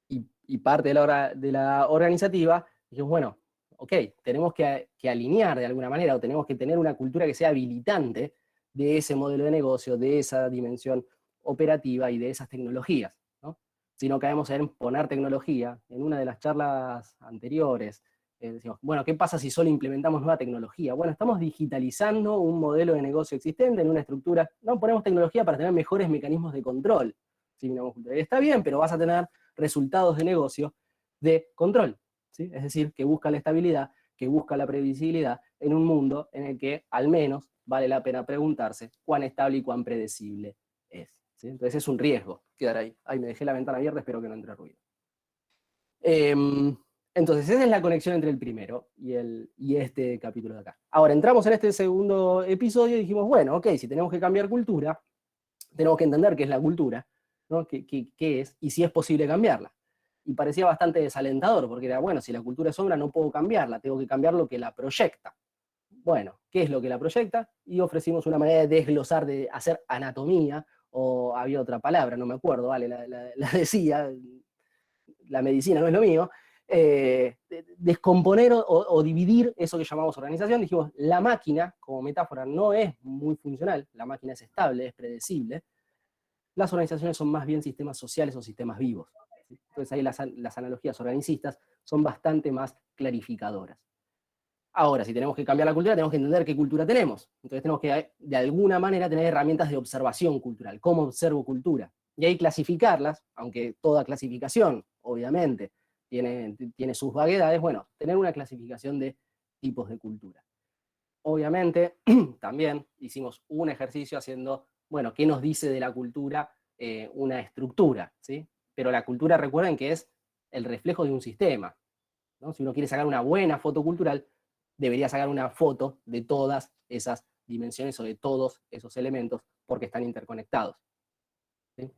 y parte de la organizativa, Dijimos, bueno, ok, tenemos que alinear de alguna manera, o tenemos que tener una cultura que sea habilitante de ese modelo de negocio, de esa dimensión operativa y de esas tecnologías, ¿no? Si no caemos en poner tecnología, en una de las charlas anteriores, decimos, bueno, ¿qué pasa si solo implementamos nueva tecnología? Bueno, estamos digitalizando un modelo de negocio existente en una estructura, no ponemos tecnología para tener mejores mecanismos de control. Si miramos cultura, está bien, pero vas a tener resultados de negocio de control, ¿sí? Es decir, que busca la estabilidad, que busca la previsibilidad en un mundo en el que al menos vale la pena preguntarse cuán estable y cuán predecible es, ¿sí? Entonces es un riesgo quedar ahí. Ahí me dejé la ventana abierta, espero que no entre ruido. Entonces esa es la conexión entre el primero y este capítulo de acá. Ahora entramos en este segundo episodio y dijimos, bueno, ok, si tenemos que cambiar cultura, tenemos que entender qué es la cultura, ¿no? ¿Qué es? Y si es posible cambiarla. Y parecía bastante desalentador, porque era, bueno, si la cultura es sombra no puedo cambiarla, tengo que cambiar lo que la proyecta. Bueno, ¿qué es lo que la proyecta? Y ofrecimos una manera de desglosar, de hacer anatomía, o había otra palabra, no me acuerdo, vale, la decía, la medicina no es lo mío, descomponer o dividir eso que llamamos organización. Dijimos, la máquina, como metáfora, no es muy funcional, la máquina es estable, es predecible. Las organizaciones son más bien sistemas sociales o sistemas vivos. Entonces ahí las analogías organicistas son bastante más clarificadoras. Ahora, si tenemos que cambiar la cultura, tenemos que entender qué cultura tenemos. Entonces tenemos que, de alguna manera, tener herramientas de observación cultural. ¿Cómo observo cultura? Y ahí clasificarlas, aunque toda clasificación, obviamente, tiene sus vaguedades. Bueno, tener una clasificación de tipos de cultura. Obviamente, también hicimos un ejercicio haciendo, bueno, ¿qué nos dice de la cultura una estructura? ¿Sí? Pero la cultura, recuerden que es el reflejo de un sistema, ¿no? Si uno quiere sacar una buena foto cultural, debería sacar una foto de todas esas dimensiones o de todos esos elementos, porque están interconectados, ¿sí?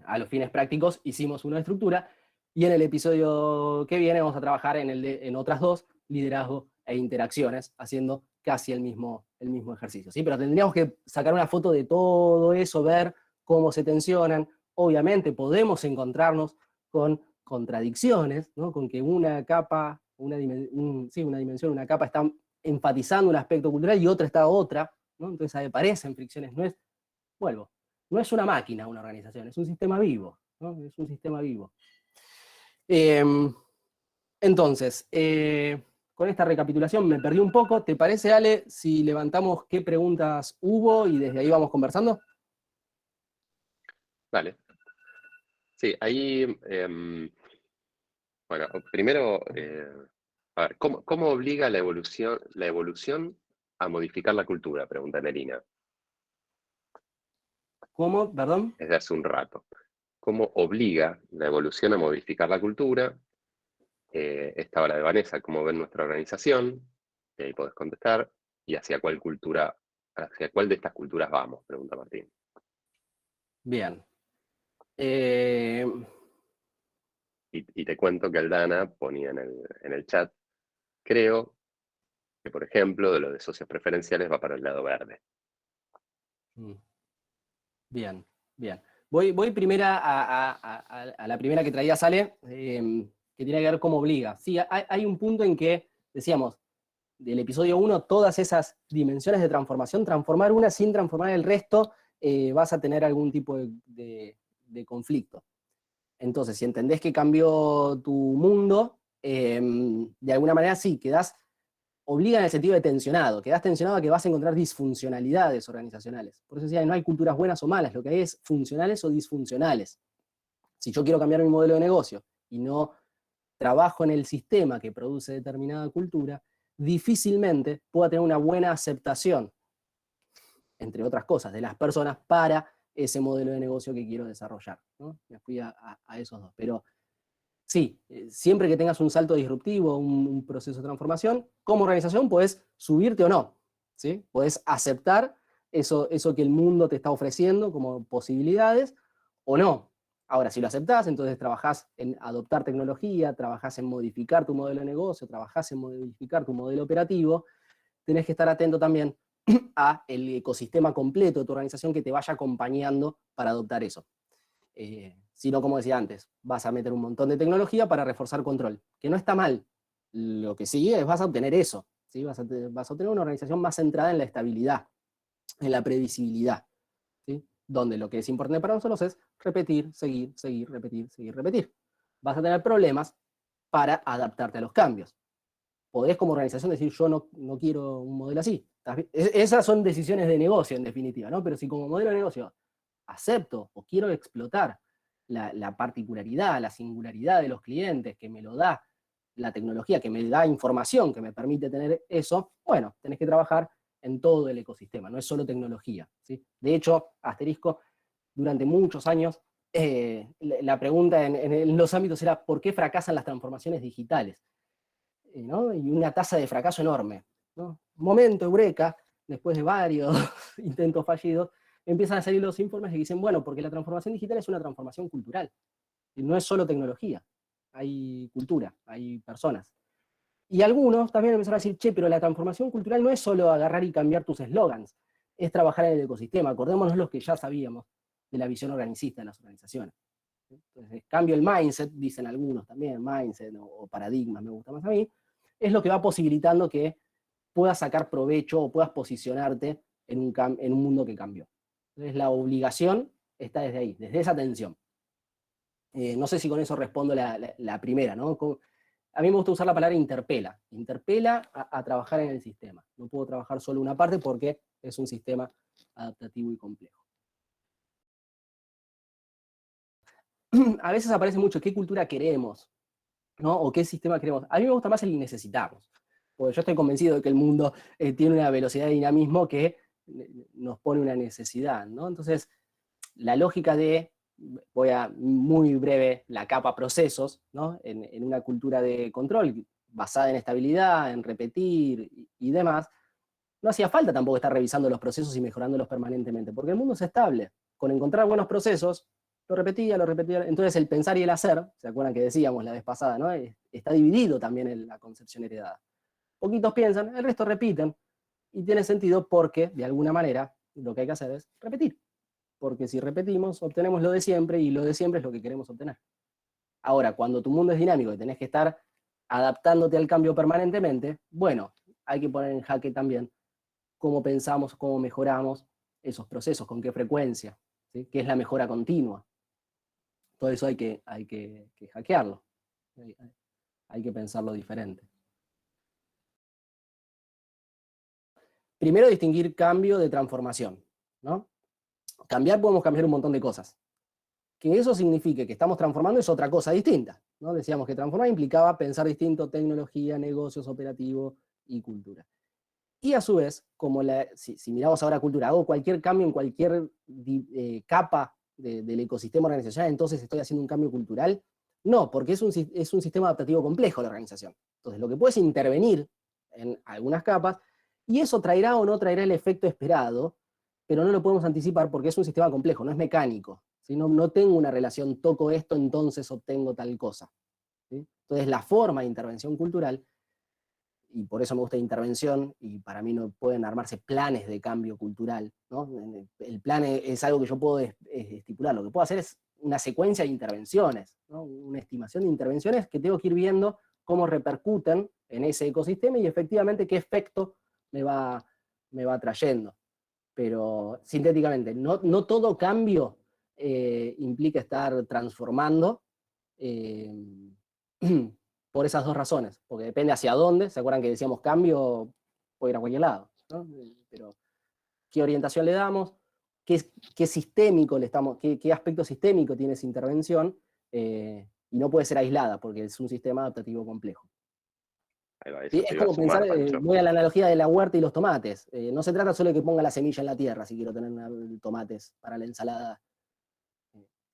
A los fines prácticos hicimos una estructura, y en el episodio que viene vamos a trabajar en otras dos, liderazgo e interacciones, haciendo casi el mismo ejercicio, ¿sí? Pero tendríamos que sacar una foto de todo eso, ver cómo se tensionan. Obviamente podemos encontrarnos con contradicciones, ¿no? Con que una capa, una dimensión, una capa está enfatizando un aspecto cultural y otra está otra, ¿no? Entonces ahí aparecen fricciones. No es una máquina una organización, es un sistema vivo, ¿no? Es un sistema vivo. Entonces, con esta recapitulación me perdí un poco. ¿Te parece, Ale, si levantamos qué preguntas hubo y desde ahí vamos conversando? Vale. Sí, ahí, bueno, primero, a ver, ¿cómo obliga la evolución a modificar la cultura? Pregunta Nerina, ¿Cómo? Perdón. desde hace un rato. ¿Cómo obliga la evolución a modificar la cultura? Esta hora de Vanessa, ¿cómo ven nuestra organización? Y ahí podés contestar. ¿Y hacia cuál de estas culturas vamos? Pregunta Martín. Bien. Y te cuento que Aldana ponía en el chat, creo que, por ejemplo, de lo de socios preferenciales va para el lado verde. Bien, bien. Voy primera a la primera que traía Sale, que tiene que ver cómo obliga. Sí, hay un punto en que, decíamos, del episodio 1, todas esas dimensiones de transformación, transformar una sin transformar el resto, vas a tener algún tipo de conflicto. Entonces, si entendés que cambió tu mundo, de alguna manera sí, obliga en el sentido de tensionado, quedás tensionado a que vas a encontrar disfuncionalidades organizacionales. Por eso decía, no hay culturas buenas o malas, lo que hay es funcionales o disfuncionales. Si yo quiero cambiar mi modelo de negocio y no trabajo en el sistema que produce determinada cultura, difícilmente pueda tener una buena aceptación, entre otras cosas, de las personas para ese modelo de negocio que quiero desarrollar, ¿no? Me fui a esos dos. Pero sí, siempre que tengas un salto disruptivo, un proceso de transformación, como organización puedes subirte o no, ¿sí? Puedes aceptar eso que el mundo te está ofreciendo como posibilidades o no. Ahora, si lo aceptás, entonces trabajás en adoptar tecnología, trabajás en modificar tu modelo de negocio, trabajás en modificar tu modelo operativo. Tenés que estar atento también a el ecosistema completo de tu organización que te vaya acompañando para adoptar eso. Sino, como decía antes, vas a meter un montón de tecnología para reforzar control, que no está mal, lo que sigue es vas a obtener eso, ¿sí? Vas a obtener una organización más centrada en la estabilidad, en la previsibilidad, ¿sí? Donde lo que es importante para nosotros es repetir, seguir, seguir, repetir, seguir, repetir. Vas a tener problemas para adaptarte a los cambios. Podés como organización decir, yo no quiero un modelo así. Esas son decisiones de negocio, en definitiva, ¿no? Pero si como modelo de negocio acepto o quiero explotar la particularidad, la singularidad de los clientes, que me lo da la tecnología, que me da información, que me permite tener eso, bueno, tenés que trabajar en todo el ecosistema, no es solo tecnología, ¿sí? De hecho, asterisco, durante muchos años, la pregunta en los ámbitos era ¿por qué fracasan las transformaciones digitales? ¿No? Y una tasa de fracaso enorme, ¿no? Momento, eureka, después de varios intentos fallidos, empiezan a salir los informes que dicen, bueno, porque la transformación digital es una transformación cultural, y no es solo tecnología, hay cultura, hay personas. Y algunos también empezaron a decir, che, pero la transformación cultural no es solo agarrar y cambiar tus eslogans, es trabajar en el ecosistema, acordémonos los que ya sabíamos de la visión organicista de las organizaciones. Entonces, cambio el mindset, dicen algunos también, mindset o paradigmas, me gusta más a mí, es lo que va posibilitando que puedas sacar provecho o puedas posicionarte en un mundo que cambió. Entonces la obligación está desde ahí, desde esa tensión. No sé si con eso respondo la primera, ¿no? A mí me gusta usar la palabra interpela. Interpela a trabajar en el sistema. No puedo trabajar solo una parte porque es un sistema adaptativo y complejo. A veces aparece mucho qué cultura queremos, ¿no? O qué sistema queremos. A mí me gusta más el necesitamos, porque yo estoy convencido de que el mundo tiene una velocidad de dinamismo que nos pone una necesidad, ¿no? Entonces, la lógica de, voy a muy breve, la capa procesos, ¿no? En una cultura de control basada en estabilidad, en repetir y demás, no hacía falta tampoco estar revisando los procesos y mejorándolos permanentemente, porque el mundo es estable. Con encontrar buenos procesos, lo repetía, entonces el pensar y el hacer, ¿se acuerdan que decíamos la vez pasada, ¿no? Está dividido también en la concepción heredada. Poquitos piensan, el resto repiten, y tiene sentido porque, de alguna manera, lo que hay que hacer es repetir. Porque si repetimos, obtenemos lo de siempre, y lo de siempre es lo que queremos obtener. Ahora, cuando tu mundo es dinámico y tenés que estar adaptándote al cambio permanentemente, bueno, hay que poner en jaque también cómo pensamos, cómo mejoramos esos procesos, con qué frecuencia, ¿sí? ¿Qué es la mejora continua? Todo eso hay que hackearlo, hay que pensarlo diferente. Primero, distinguir cambio de transformación, ¿no? Cambiar, podemos cambiar un montón de cosas. Que eso signifique que estamos transformando es otra cosa distinta, ¿no? Decíamos que transformar implicaba pensar distinto, tecnología, negocios, operativo y cultura. Y a su vez, como si miramos ahora cultura, hago cualquier cambio en cualquier capa del ecosistema organizacional, entonces estoy haciendo un cambio cultural. No, porque es un sistema adaptativo complejo la organización. Entonces lo que puede es intervenir en algunas capas, y eso traerá o no traerá el efecto esperado, pero no lo podemos anticipar porque es un sistema complejo, no es mecánico. ¿Sí? No tengo una relación, toco esto, entonces obtengo tal cosa. ¿Sí? Entonces la forma de intervención cultural, y por eso me gusta la intervención, y para mí no pueden armarse planes de cambio cultural, ¿no? El plan es algo que yo puedo estipular, lo que puedo hacer es una secuencia de intervenciones, ¿no? Una estimación de intervenciones que tengo que ir viendo cómo repercuten en ese ecosistema y efectivamente qué efecto me va trayendo. Pero sintéticamente, no todo cambio implica estar transformando, por esas dos razones, porque depende hacia dónde. ¿Se acuerdan que decíamos cambio puede ir a cualquier lado, ¿no? Pero ¿qué orientación le damos? ¿Qué sistémico le estamos, qué aspecto sistémico tiene esa intervención? Y no puede ser aislada, porque es un sistema adaptativo complejo. Ahí va, ¿Sí? eso te Es iba a como sumar, pensar, Pancho. voy a la analogía de la huerta y los tomates. No se trata solo de que ponga la semilla en la tierra si quiero tener tomates para la ensalada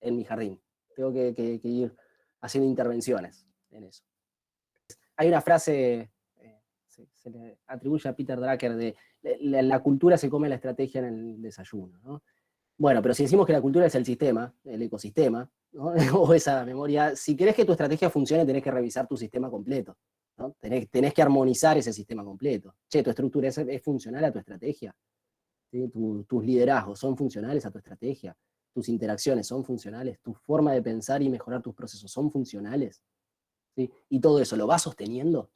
en mi jardín. Tengo que ir haciendo intervenciones en eso. Hay una frase, se le atribuye a Peter Drucker, de la cultura se come la estrategia en el desayuno, ¿no? Bueno, pero si decimos que la cultura es el sistema, el ecosistema, ¿no? O esa memoria, si querés que tu estrategia funcione, tenés que revisar tu sistema completo, ¿no? Tenés que armonizar ese sistema completo. Che, tu estructura es funcional a tu estrategia, ¿sí? Tus liderazgos son funcionales a tu estrategia, tus interacciones son funcionales, tu forma de pensar y mejorar tus procesos son funcionales, ¿sí? Y todo eso lo vas sosteniendo.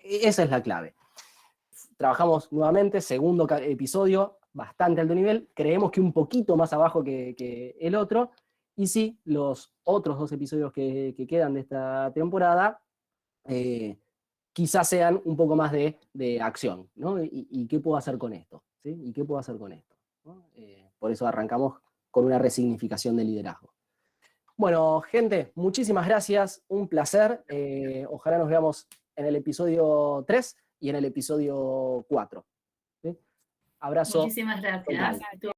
Esa es la clave. Trabajamos nuevamente, segundo episodio, bastante alto nivel, creemos que un poquito más abajo que el otro, y sí, los otros 2 episodios que quedan de esta temporada, quizás sean un poco más de acción, ¿no? ¿Y qué puedo hacer con esto? ¿Sí? ¿Y qué puedo hacer con esto? ¿No? Por eso arrancamos con una resignificación del liderazgo. Bueno, gente, muchísimas gracias, un placer. Ojalá nos veamos en el episodio 3 y en el episodio 4. ¿Sí? Abrazo. Muchísimas gracias. Total.